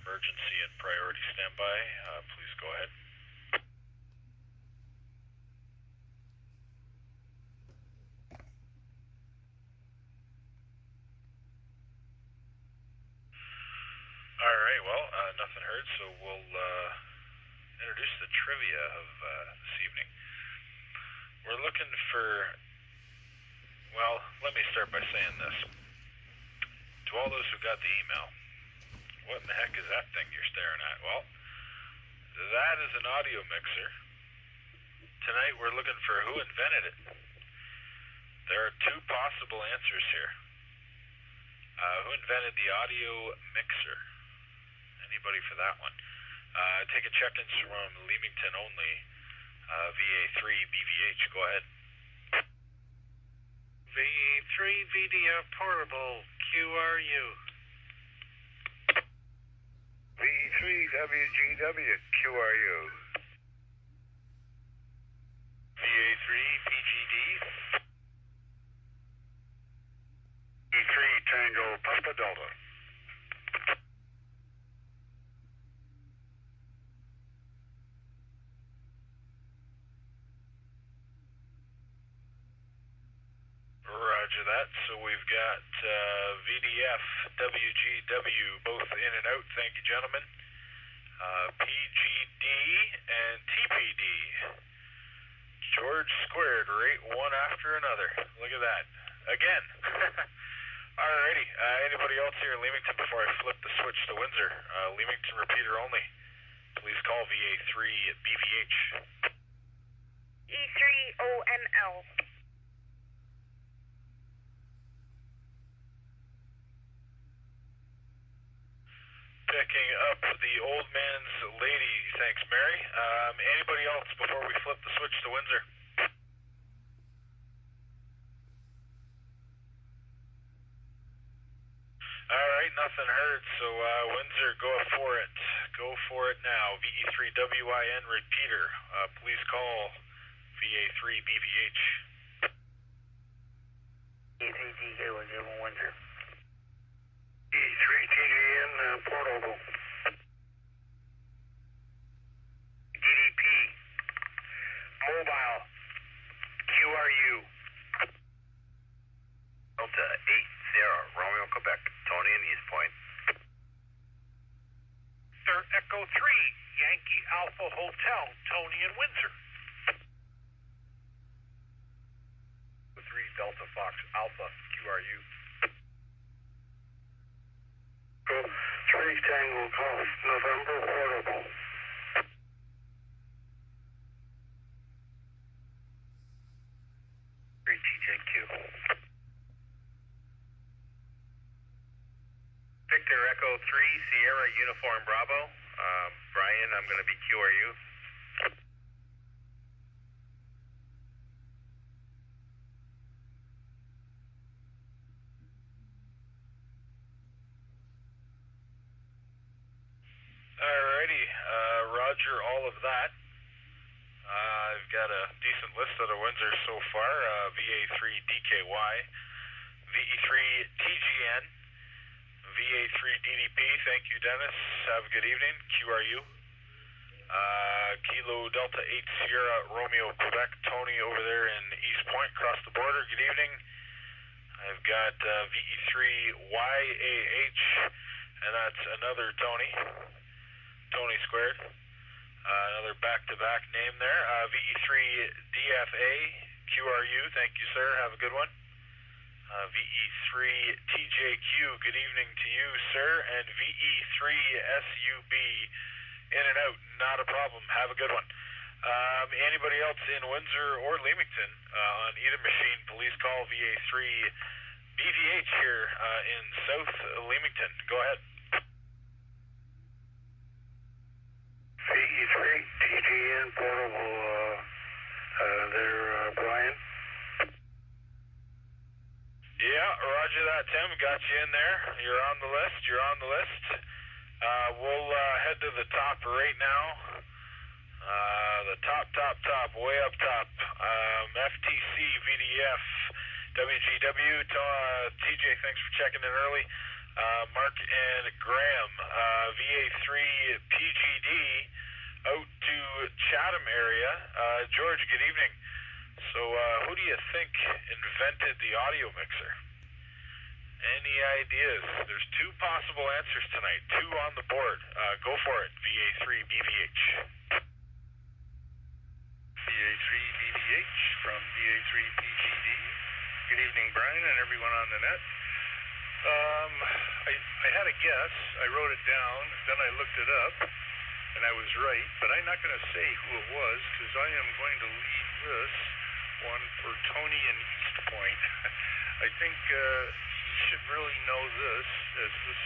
emergency and priority standby. Please go ahead. All right, well, nothing heard, so we'll introduce the trivia of this evening. We're looking for, well, let me start by saying this. To all those who got the email, what in the heck is that thing you're staring at? Well, that is an audio mixer. Tonight we're looking for who invented it. There are two possible answers here. Who invented the audio mixer? Anybody for that one? Take a check-in from Leamington only. VA3 BVH, go ahead. VA3 VDF portable QRU. VE3 WGW QRU. VA3 PGD. VE3 Tango Papa Delta. Roger that. So we've got VDF, WGW, both in and out. Thank you, gentlemen. PGD and TPD. George squared, right one after another. Look at that. Again. Alrighty. Anybody else here in Leamington before I flip the switch to Windsor? Leamington repeater only. Please call VA3 BVH. E3OML. Picking up the old man's lady. Thanks, Mary. Anybody else before we flip the switch to Windsor? All right, nothing heard. So Windsor, go for it. Go for it now. VE3WIN repeater. Please call VA3 BVH. E3DK101 Windsor. E3 TGN portable. DDP. Mobile. QRU. Delta 8 Romeo, Quebec. Tony in East Point. Sir Echo 3 Yankee Alpha Hotel. Tony in Windsor. 3 Delta Fox Alpha QRU. 3 Tango Golf November portable. 3 TJQ. Victor Echo 3 Sierra Uniform Bravo. Brian, I'm going to be QRU. Alrighty, roger all of that. I've got a decent list out of Windsor so far. VA3 DKY, VE3 TGN, VA3 DDP, thank you Dennis, have a good evening. QRU, Kilo Delta 8 Sierra Romeo Quebec, Tony over there in East Point, across the border, good evening. I've got VE3 YAH, and that's another Tony. Tony squared. Another back-to-back name there. VE3 DFA QRU, thank you sir, have a good one. VE3 TJQ, good evening to you sir, and VE3 SUB in and out, not a problem, have a good one. Anybody else in Windsor or Leamington on either machine, please call VA3 BVH here in South Leamington. Go ahead. VE3 TGN portable there, Brian. Yeah, roger that, Tim. Got you in there. You're on the list. You're on the list. We'll head to the top right now. The top, way up top. FTC, VDF, WGW. TJ, thanks for checking in early. Mark and Graham, VA3 PGD, out to Chatham area. George, good evening. So, who do you think invented the audio mixer? Any ideas? There's two possible answers tonight, two on the board. Go for it, VA3 BVH. VA3 BVH from VA3 PGD. Good evening, Brian, and everyone on the net. I had a guess. I wrote it down, then I looked it up, and I was right, but I'm not going to say who it was because I am going to leave this one for Tony in East Point. I think he should really know this, as this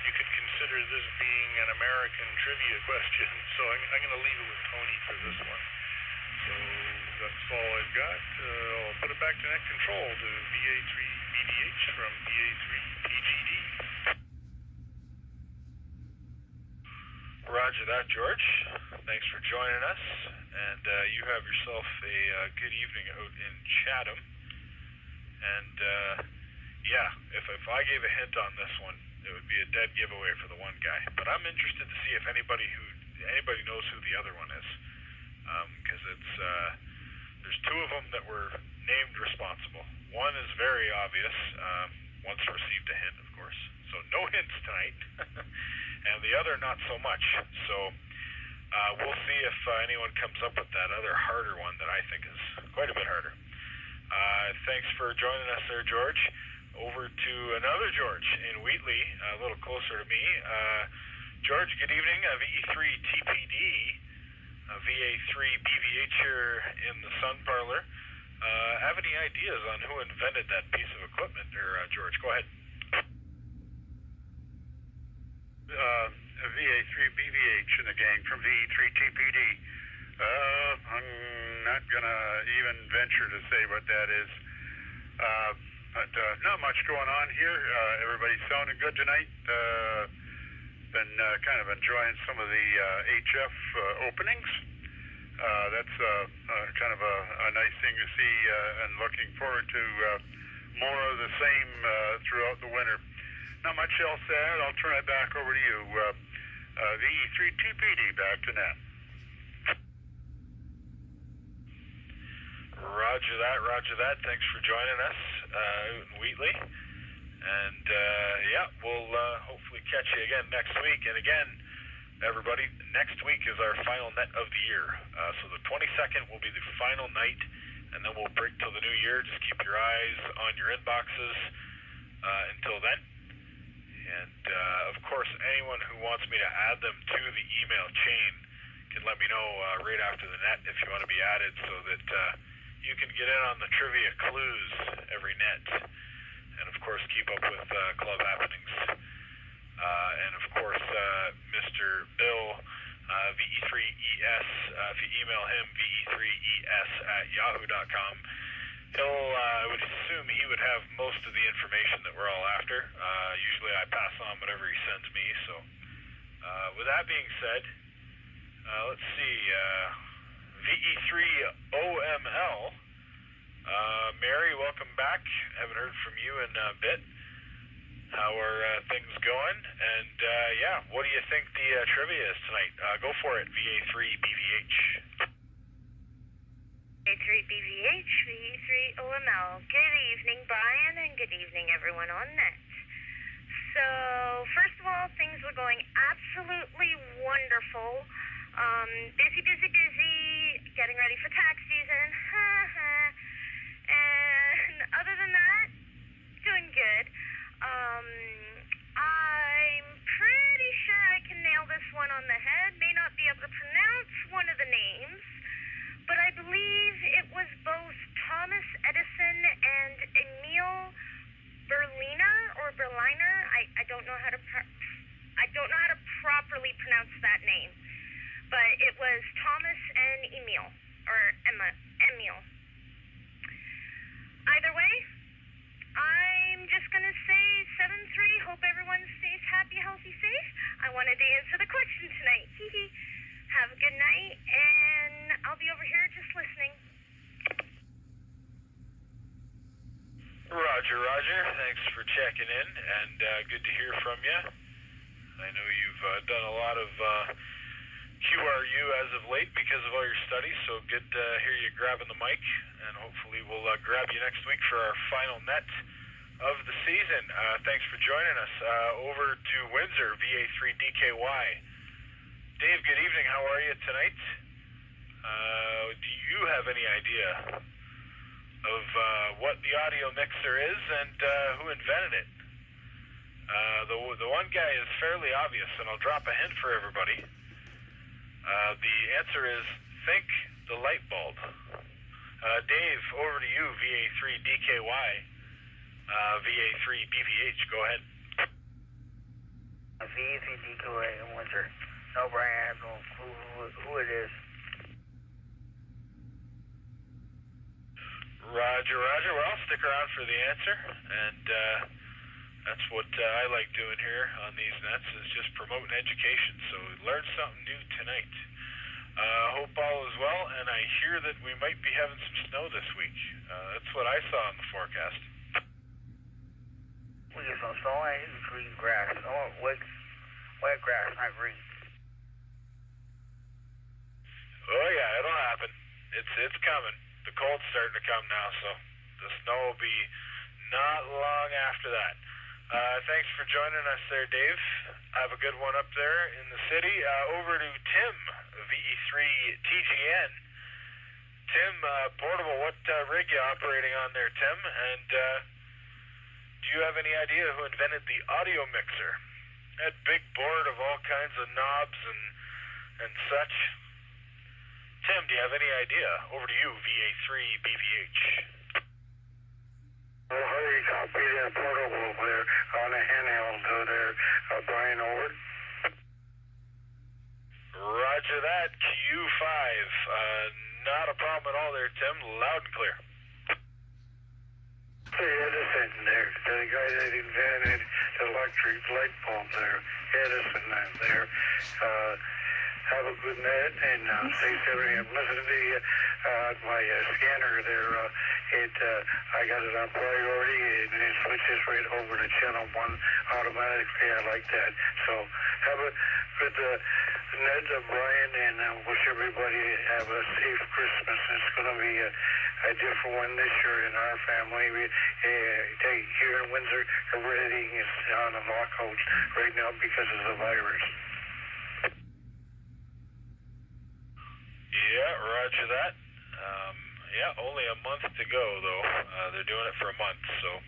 you could consider this being an American trivia question, so I'm going to leave it with Tony for this one. So that's all I've got. I'll put it back to net control to VA3 BVH from VA3 PGD. Roger that, George. Thanks for joining us, and you have yourself a good evening out in Chatham. And yeah, if I gave a hint on this one, it would be a dead giveaway for the one guy. But I'm interested to see if anybody knows who the other one is, because there's two of them that were named responsible. One is very obvious. Once received a hint, of course. So no hints tonight. And the other not so much. So we'll see if anyone comes up with that other harder one that I think is quite a bit harder. Thanks for joining us there, George. Over to another George in Wheatley, a little closer to me. George, good evening. VE3 TPD, VA3 BVH here in the Sunparlor. Have any ideas on who invented that piece of equipment there, George? Go ahead. VA3 BVH in the gang from VE3 TPD. I'm not going to even venture to say what that is. But not much going on here. Everybody's sounding good tonight. Been kind of enjoying some of the HF openings. That's kind of a nice thing to see, and looking forward to more of the same throughout the winter. Not much else to add. I'll turn it back over to you. VE3 TPD, back to net. Roger that. Thanks for joining us out in Wheatley. And yeah, we'll hopefully catch you again next week. And again, everybody, next week is our final net of the year. So the 22nd will be the final night, and then we'll break till the new year. Just keep your eyes on your inboxes until then. And of course, anyone who wants me to add them to the email chain can let me know right after the net if you want to be added, so that you can get in on the trivia clues every net. And of course, keep up with club happenings. And of course, Mr. Bill, VE3ES, if you email him, VE3ES@yahoo.com, I would assume he would have most of the information that we're all after. Usually I pass on whatever he sends me. So with that being said, let's see, VE3OML, Mary, welcome back. Haven't heard from you in a bit. How are things going? And yeah, what do you think the trivia is tonight? Go for it, VA3 BVH. VA3 BVH, VE3 OML. Good evening, Brian, and good evening, everyone on net. So, first of all, things were going absolutely wonderful. Busy, getting ready for tax season. And other than that, doing good. I'm pretty sure I can nail this one on the head. May not be able to pronounce one of the names, but I believe it was both Thomas Edison and Emil Berliner. I don't know how to properly pronounce that name, but it was Thomas and Emil, or Emil. Either way, I'm just going to say 7-3. Hope everyone stays happy, healthy, safe. I wanted to answer the question tonight. Have a good night, and I'll be over here just listening. Roger, Roger. Thanks for checking in, and good to hear from you. I know you've done a lot of QRU as of late because of all your studies, so good to hear you grabbing the mic, and hopefully we'll grab you next week for our final net of the season. Thanks for joining us. Over to Windsor, VA3DKY. Dave, good evening. How are you tonight? Do you have any idea of what the audio mixer is and who invented it? The one guy is fairly obvious, and I'll drop a hint for everybody. The answer is think the light bulb. Dave, over to you, VA3DKY, VA3BVH. Go ahead. VA3DKY in Windsor. No, Brian, I have no clue who it is. Roger, Roger. Well, stick around for the answer, and that's what I like doing here on these nets, is just promoting education. So learn something new tonight. Hope all is well, and I hear that we might be having some snow this week. That's what I saw in the forecast. We get some snow. I hate green grass. I want wet grass, not green. Oh yeah, it'll happen. It's coming. The cold's starting to come now, so the snow will be not long after that. Thanks for joining us there, Dave. Have a good one up there in the city. Over to Tim, VE3TGN. Tim, portable, what rig you operating on there, Tim? And do you have any idea who invented the audio mixer? That big board of all kinds of knobs and such. Tim, do you have any idea? Over to you, VA3BVH. Oh, hey, copy that portable over there on the handheld there. Brian, over. Roger that, Q5. Not a problem at all there, Tim. Loud and clear. Hey, Edison there, the guy that invented the electric light bulb there. Edison there. Have a good night, and thanks everything. I'm listening to you, my scanner there. I got it on priority, and it switches right over to channel 1 automatically. I like that. So have a good night, Brian, and wish everybody have a safe Christmas. It's going to be a different one this year in our family. We here in Windsor, everything is on a lockout right now because of the virus. Yeah, roger that. Yeah, only a month to go, though. They're doing it for a month, so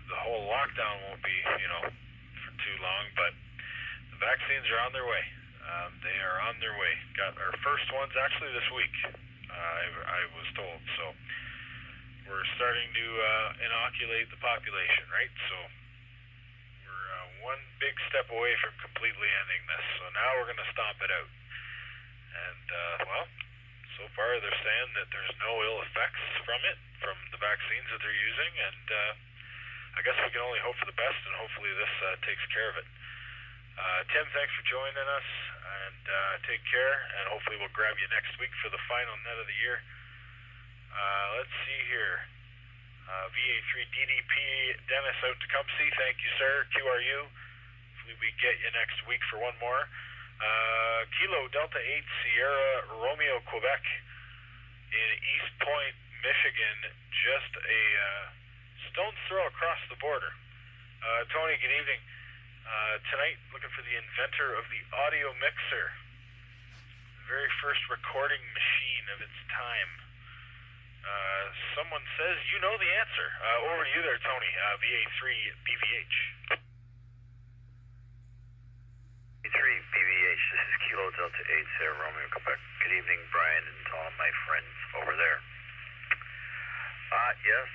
the whole lockdown won't be, for too long, but the vaccines are on their way. They are on their way. Got our first ones actually this week, I was told, so we're starting to inoculate the population, right? So we're one big step away from completely ending this, so now we're going to stomp it out. And, well, so far they're saying that there's no ill effects from it, from the vaccines that they're using, and I guess we can only hope for the best, and hopefully this takes care of it. Tim, thanks for joining us, and take care, and hopefully we'll grab you next week for the final net of the year. Let's see here. VA3DDP, Dennis out to Tecumseh, thank you, sir. QRU, hopefully we get you next week for one more. Kilo Delta 8 Sierra Romeo Quebec in East Point, Michigan, just a stone's throw across the border. Tony, good evening. Tonight, looking for the inventor of the audio mixer, the very first recording machine of its time. Someone says you know the answer. Over to you there, Tony, VA3BVH. VA3BVH, this is Kilo Delta 8 Sierra Romeo Quebec. Good evening, Brian, and to all my friends over there. Yes,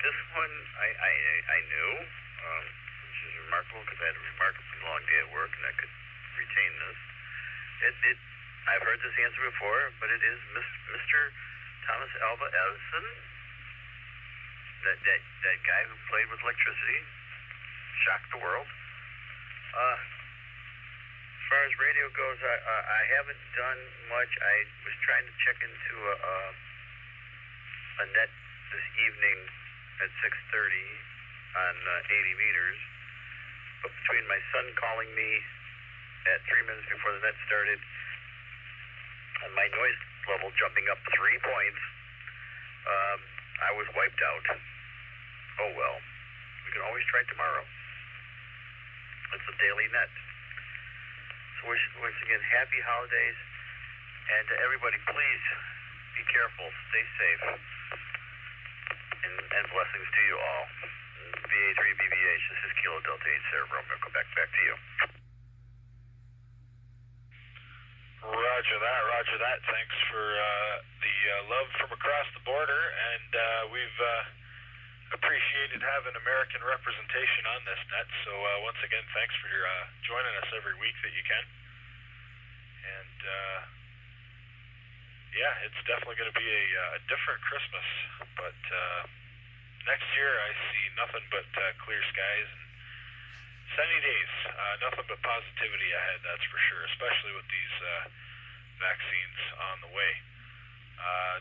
this one I knew, which is remarkable because I had a remarkably long day at work and I could retain this. I've heard this answer before, but it is Mr. Thomas Alva Edison, that guy who played with electricity, shocked the world. As far as radio goes, I haven't done much. I was trying to check into a net this evening at 6:30 on 80 meters. But between my son calling me at 3 minutes before the net started and my noise level jumping up 3 points, I was wiped out. Oh well, we can always try tomorrow. It's a daily net. So once again, happy holidays, and to everybody, please be careful, stay safe, and blessings to you all. VA3 BBH, this is Kilo Delta 8 Sarah Romeo, back to you. Roger that. Thanks for the love from across the border, and we've appreciated having American representation on this net. So once again, thanks for joining us every week that you can. And yeah, it's definitely going to be a different Christmas, but next year I see nothing but clear skies and sunny days. Nothing but positivity ahead, that's for sure, especially with these vaccines on the way.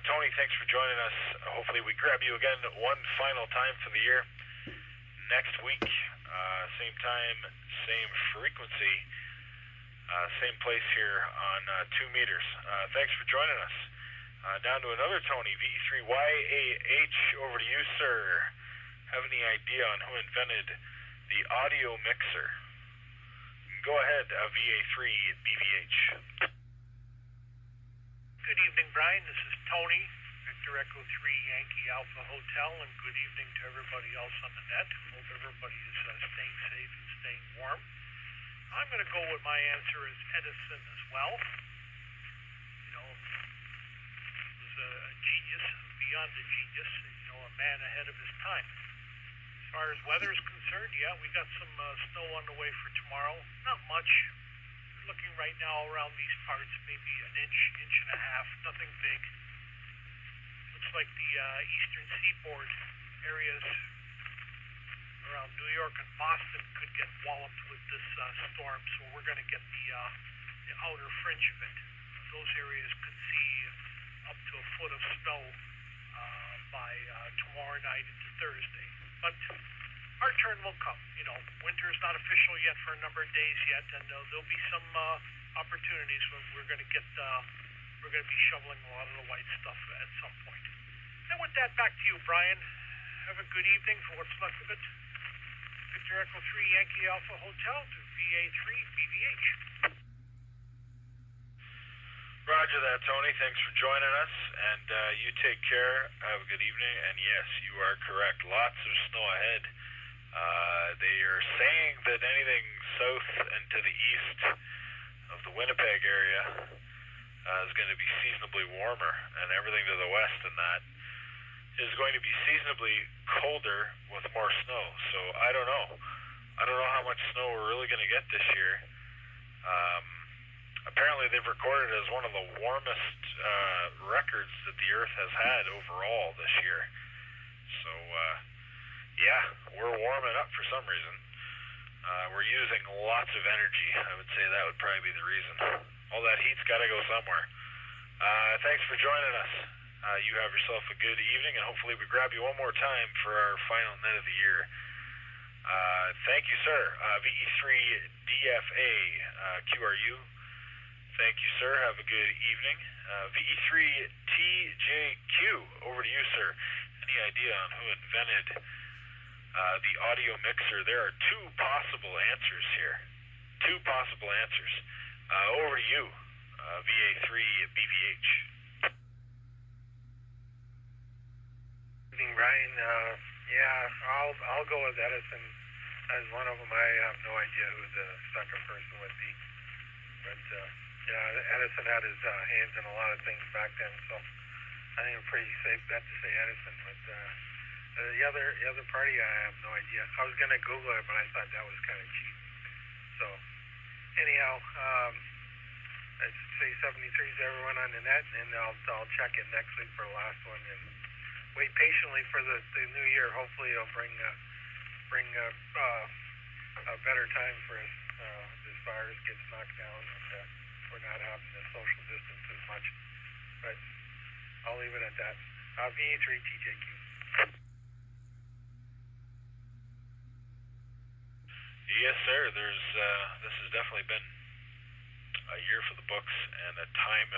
Tony, thanks for joining us. Hopefully we grab you again one final time for the year. Next week, same time, same frequency, same place here on 2 meters. Thanks for joining us. Down to another Tony, VE3YAH, over to you, sir. Have any idea on who invented the audio mixer? Go ahead, VA3BVH. Good evening, Brian. This is Tony, Victor Echo 3 Yankee Alpha Hotel, and good evening to everybody else on the net. Hope everybody is staying safe and staying warm. I'm going to go with my answer as Edison as well. You know, he was a genius, beyond a genius, you know, a man ahead of his time. As far as weather is concerned, yeah, we got some snow on the way for tomorrow. Not much. Looking right now around these parts, maybe an inch and a half, nothing big. Looks like the eastern seaboard areas around New York and Boston could get walloped with this storm, so we're going to get the outer fringe of it. Those areas could see up to a foot of snow by tomorrow night into Thursday. But our turn will come. You know, winter is not official yet for a number of days yet, and there'll be some opportunities when we're going to be shoveling a lot of the white stuff at some point. And with that, back to you, Brian. Have a good evening for what's left of it. Victor Echo 3 Yankee Alpha Hotel to VA3 BVH. Roger that, Tony. Thanks for joining us, and you take care. Have a good evening, and yes, you are correct. Lots of snow ahead. They are saying that anything south and to the east of the Winnipeg area is going to be seasonably warmer, and everything to the west and that is going to be seasonably colder with more snow. So I don't know. I don't know how much snow we're really going to get this year. Apparently they've recorded as one of the warmest records that the Earth has had overall this year. So yeah, we're warming up for some reason. We're using lots of energy. I would say that would probably be the reason. All that heat's got to go somewhere. Thanks for joining us. You have yourself a good evening, and hopefully we grab you one more time for our final net of the year. Thank you, sir. VE3DFA, QRU. Thank you, sir. Have a good evening. VE3TJQ, over to you, sir. Any idea on who invented the audio mixer? There are two possible answers here. Two possible answers. Over to you, VA3BVH. Evening, Brian. Yeah, I'll go with Edison as one of them. I have no idea who the second person would be, but yeah, Edison had his hands in a lot of things back then, so I think a pretty safe bet to say Edison. But the other party, I have no idea. I was gonna Google it, but I thought that was kind of cheap. So anyhow, let's say 73s everyone on the net, and I'll check it next week for the last one, and wait patiently for the new year. Hopefully it'll bring a better time for us. This virus gets knocked down, and we're not having to social distance as much. But I'll leave it at that. VE3TJQ. Yes, sir. This has definitely been a year for the books and a time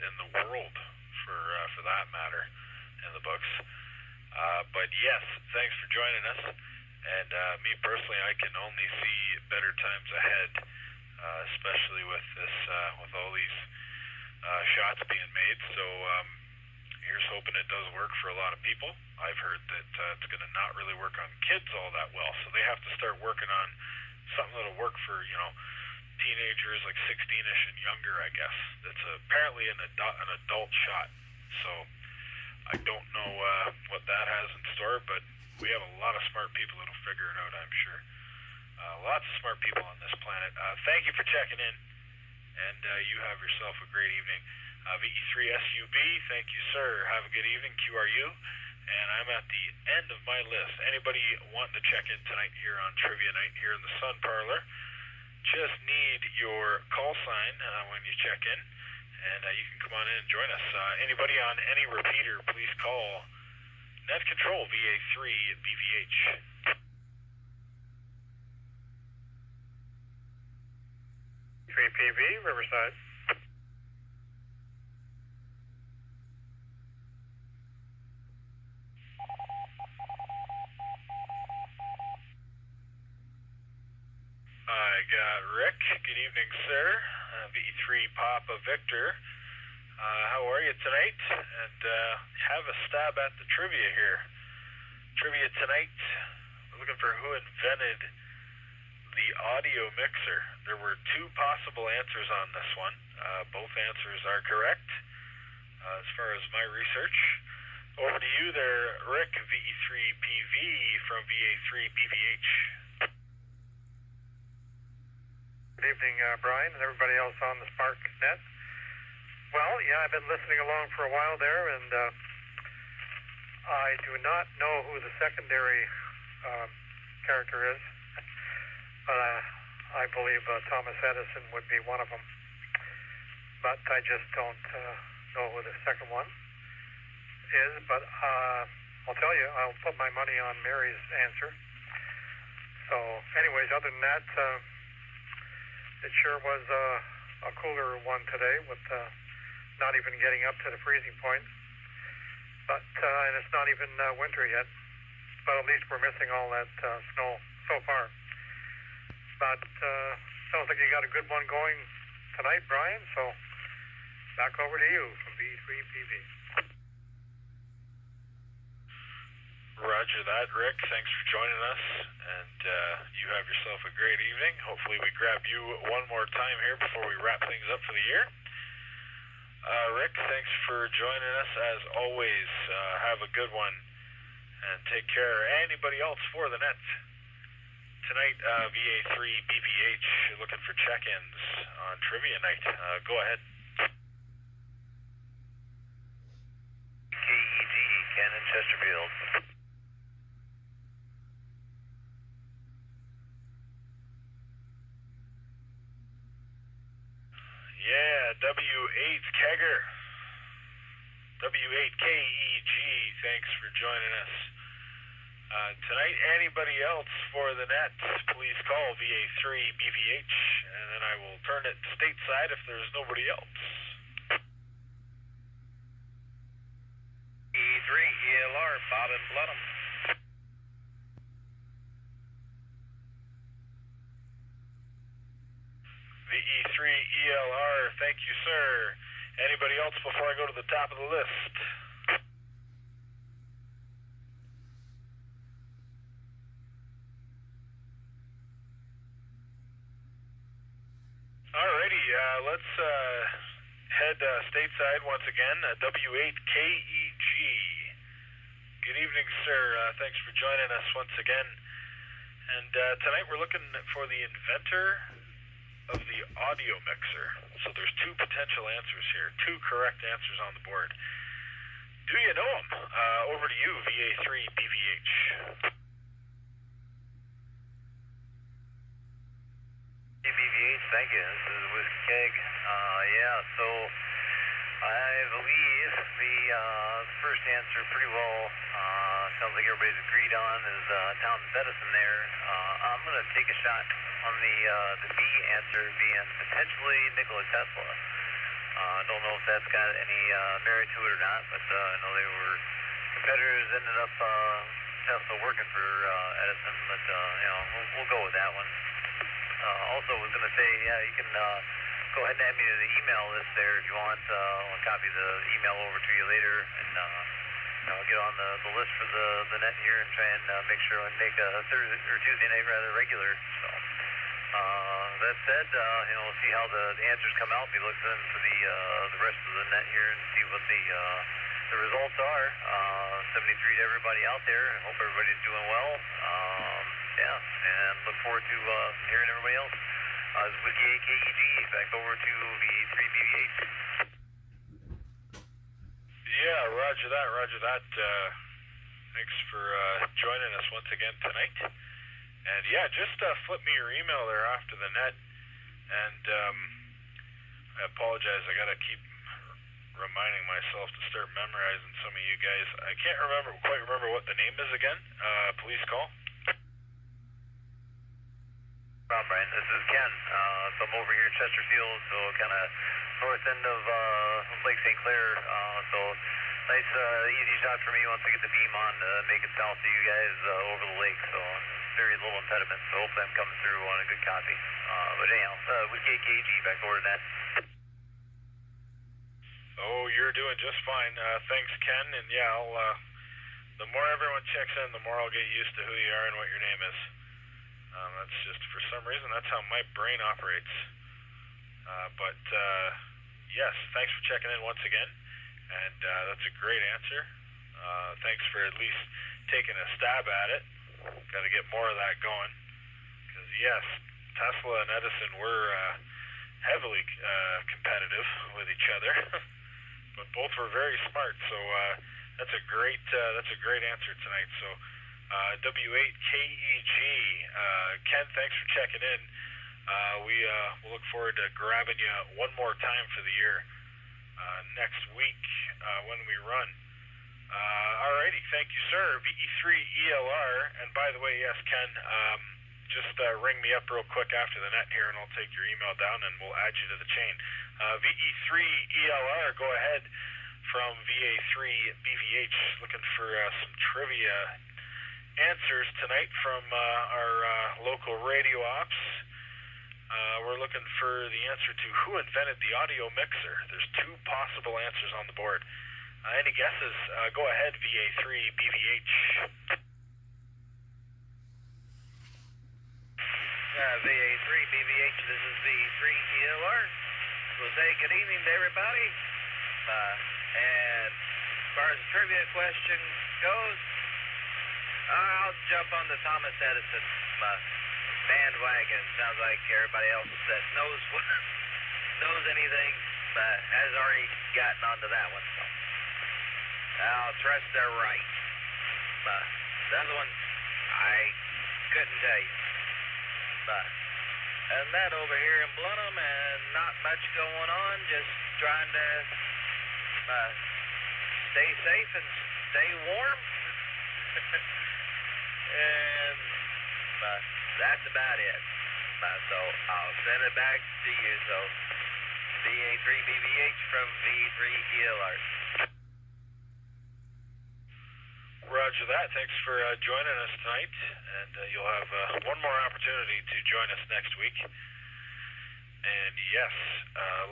in the world for that matter in the books. But yes, thanks for joining us. And me personally, I can only see better times ahead, especially with with all these shots being made. So here's hoping it does work for a lot of people. I've heard that it's going to not really work on kids all that well, so they have to start working on something that'll work for teenagers like 16ish and younger, I guess. That's apparently an adult shot. So I don't know what that has in store, but we have a lot of smart people that'll figure it out, I'm sure. Lots of smart people on this planet. Thank you for checking in, and you have yourself a great evening. VE3SUB, thank you, sir. Have a good evening. QRU. And I'm at the end of my list. Anybody wanting to check in tonight here on Trivia Night here in the Sunparlor, just need your call sign when you check in, and you can come on in and join us. Anybody on any repeater, please call Net Control VA3 BVH. PV, Riverside. I got Rick. Good evening, sir. VE3 Papa Victor. How are you tonight? And have a stab at the trivia here. Trivia tonight, we're looking for who invented the audio mixer. There were two possible answers on this one. Both answers are correct as far as my research. Over to you there, Rick, VE3PV from VA3BVH. Good evening, Brian, and everybody else on the Spark Net. Well, yeah, I've been listening along for a while there, and I do not know who the secondary character is, but I believe Thomas Edison would be one of them. But I just don't know who the second one is. But I'll tell you, I'll put my money on Mary's answer. So, anyways, other than that, it sure was a cooler one today with not even getting up to the freezing point. But and it's not even winter yet. But at least we're missing all that snow so far. But sounds like you got a good one going tonight, Brian. So back over to you from V3PV. Roger that, Rick. Thanks for joining us, and you have yourself a great evening. Hopefully we grab you one more time here before we wrap things up for the year. Rick, thanks for joining us as always. Have a good one, and take care. Anybody else for the net? Tonight, VA3BVH looking for check-ins on Trivia Night. Go ahead. KEG, Cannon Chesterfield. Yeah, W8 Kegger. W8KEG, thanks for joining us. Tonight, anybody else for the net, please call VA3BVH, and then I will turn it stateside if there's nobody else. E3 ELR, Bob and Bloodham. VE3 ELR, thank you, sir. Anybody else before I go to the top of the list? Alrighty, let's head stateside once again. W8KEG. Good evening, sir. Thanks for joining us once again. And tonight we're looking for the inventor of the audio mixer. So there's two potential answers here, two correct answers on the board. Do you know him? Over to you, VA3BVH. BVH, thank you. This is with Keg. Yeah, so I believe the first answer pretty well sounds like everybody's agreed on is Thomas Edison there. I'm going to take a shot on the B answer being potentially Nikola Tesla. Don't know if that's got any merit to it or not, but I know they were competitors, ended up Tesla working for Edison, but we'll go with that one. Also was going to say, yeah, you can go ahead and add me to the email list there if you want. I'll copy the email over to you later, and I'll get on the list for the net here and try and make sure I make a Thursday or Tuesday night rather regular. So that said, we'll see how the answers come out. Be looking for the rest of the net here and see what the results are. 73 to everybody out there. I hope everybody's doing well. And look forward to hearing everybody else. This is Whiskey AKEG, back over to VA3BVH. Yeah, roger that. Thanks for joining us once again tonight. And yeah, just flip me your email there after the net. And I apologize, I gotta keep reminding myself to start memorizing some of you guys. I can't quite remember what the name is again. Police call. Brian, this is Ken. So I'm over here in Chesterfield, so kind of north end of Lake St. Clair. So nice, easy shot for me once I get the beam on to make it south to you guys over the lake. So very little impediment. So hopefully I'm coming through on a good copy. But anyhow, with KKG back over to net. Oh, you're doing just fine. Thanks, Ken. And yeah, the more everyone checks in, the more I'll get used to who you are and what your name is. That's just, for some reason, that's how my brain operates. But yes, thanks for checking in once again. And that's a great answer. Thanks for at least taking a stab at it. Got to get more of that going. Because yes, Tesla and Edison were heavily competitive with each other. But both were very smart. So that's a great answer tonight. So W8KEG. Ken, thanks for checking in. We'll look forward to grabbing you one more time for the year next week when we run. Alrighty, thank you, sir. VE3ELR. And by the way, yes, Ken, just ring me up real quick after the net here, and I'll take your email down, and we'll add you to the chain. VE3ELR, go ahead from VA3BVH, looking for some trivia answers tonight from our local radio ops. We're looking for the answer to who invented the audio mixer. There's two possible answers on the board. Any guesses? Go ahead, VA3BVH. VA3BVH, this is V3ELR. We'll say good evening to everybody. And as far as the trivia question goes, I'll jump on the Thomas Edison bandwagon. Sounds like everybody else that knows anything has already gotten onto that one. So I'll trust they're right. The other one, I couldn't tell you. And that over here in Blenheim, and not much going on, just trying to stay safe and stay warm. And that's about it. So I'll send it back to you. So VA3BVH from V3ELR. Roger that. Thanks for joining us tonight. And you'll have one more opportunity to join us next week. And yes,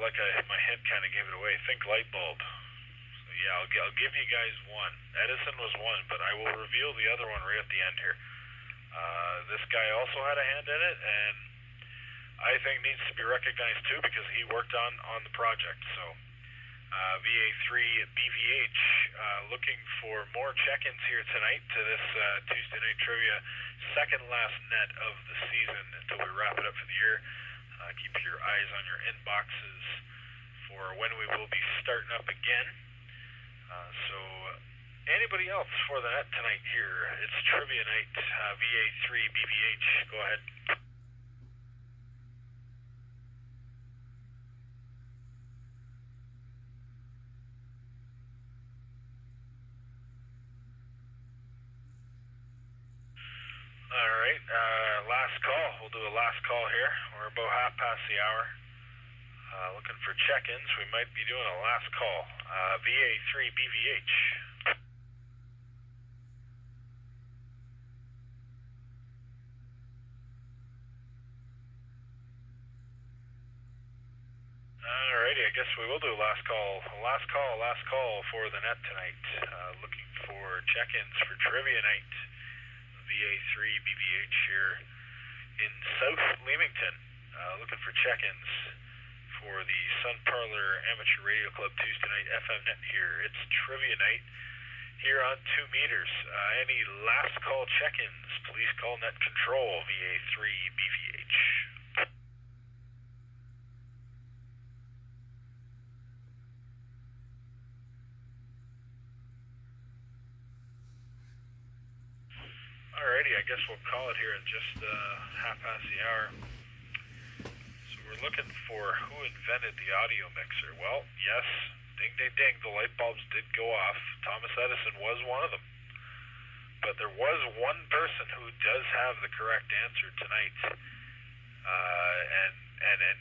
like my head kind of gave it away, think light bulb. So yeah, I'll give you guys one. Edison was one, but I will reveal the other one right at the end here. This guy also had a hand in it, and I think needs to be recognized too because he worked on the project. So VA3BVH looking for more check-ins here tonight to this Tuesday Night Trivia second last net of the season until we wrap it up for the year. Keep your eyes on your inboxes for when we will be starting up again. So anybody else for the net tonight here? It's Trivia Night, VA3BVH. Go ahead. All right, last call. We'll do a last call here. We're about half past the hour. Looking for check-ins. We might be doing a last call. VA3 BVH. Alrighty, I guess we will do a last call. Last call for the net tonight. Looking for check-ins for trivia night. VA3 BVH here in South Leamington. Looking for check-ins for the Sunparlor Amateur Radio Club Tuesday night FM net here. It's trivia night here on 2 meters. Any last call check-ins, please call net control VA3 BVH. Alrighty, I guess we'll call it here in just half past the hour. So we're looking for who invented the audio mixer. Well, yes, ding, ding, ding, the light bulbs did go off. Thomas Edison was one of them. But there was one person who does have the correct answer tonight and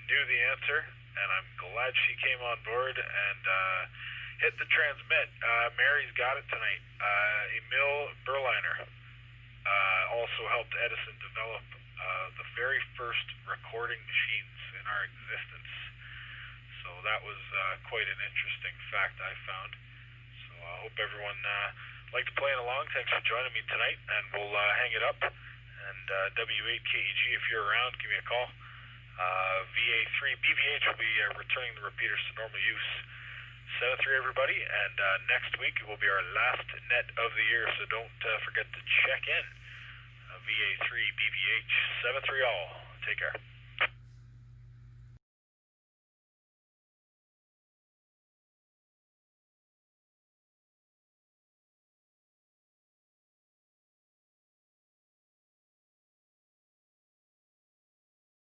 knew the answer, and I'm glad she came on board and hit the transmit. Mary's got it tonight. Emil Berliner. Also helped Edison develop the very first recording machines in our existence. So that was quite an interesting fact I found. So I hope everyone liked playing along. Thanks for joining me tonight, and we'll hang it up. And W8KEG, if you're around, give me a call. VA3 BVH will be returning the repeaters to normal use. 7-3 everybody, and next week will be our last net of the year, so don't forget to check in. VA3 BVH 7-3 all. Take care.